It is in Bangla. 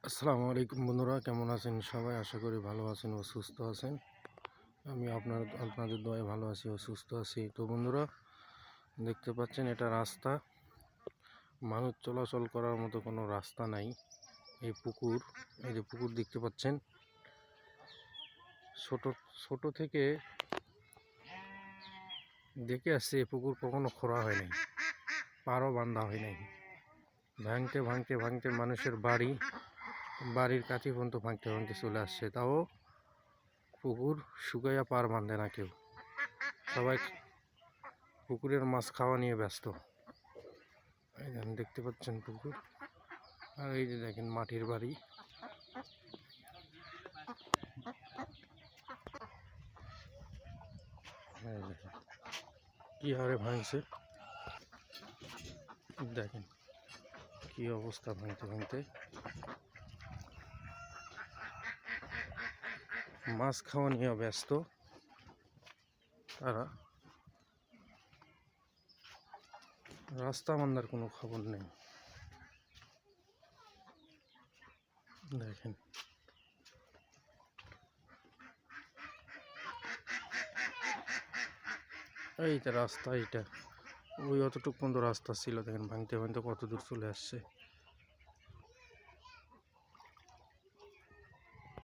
আসসালামু আলাইকুম বন্ধুরা, কেমন আছেন সবাই? আশা করি ভালো আছেন ও সুস্থ আছেন। আমি আপনাদের দয়ায় ভালো আছি ও সুস্থ আছি। তো বন্ধুরা, দেখতে পাচ্ছেন এটা রাস্তা, মানুষ চলাচল করার মতো কোনো রাস্তা নাই। এই পুকুর, এই যে পুকুর দেখতে পাচ্ছেন, ছোট থেকে দেখে আসছে এই পুকুর কখনো খোঁড়া হয় নাই, পাড়ও বাঁধা হয় নাই। ভাঙতে ভাঙতে ভাঙতে মানুষের বাড়ির কাছে পর্যন্ত ভাঙতে ভাঙতে চলে আসছে, তাও পুকুর শুকাইয়া পার বাঁধে না কেউ। সবাই পুকুরের মাছ খাওয়া নিয়ে ব্যস্ত। এই দেখতে পাচ্ছেন পুকুর, আর এই যে দেখেন মাটির বাড়ি। কি হারে ভাঙছে দেখেন, কি অবস্থা ভাঙতে ভাঙতে। মাছ খাওয়া নিয়ে ব্যস্ত তারা, রাস্তা বান্ধার কোনো খবর নেই। দেখেন এইটা রাস্তা, এইটা ওই অতটুকু পর্যন্ত রাস্তা ছিল, দেখেন ভাঙতে ভাঙতে কত দূর চলে আসছে।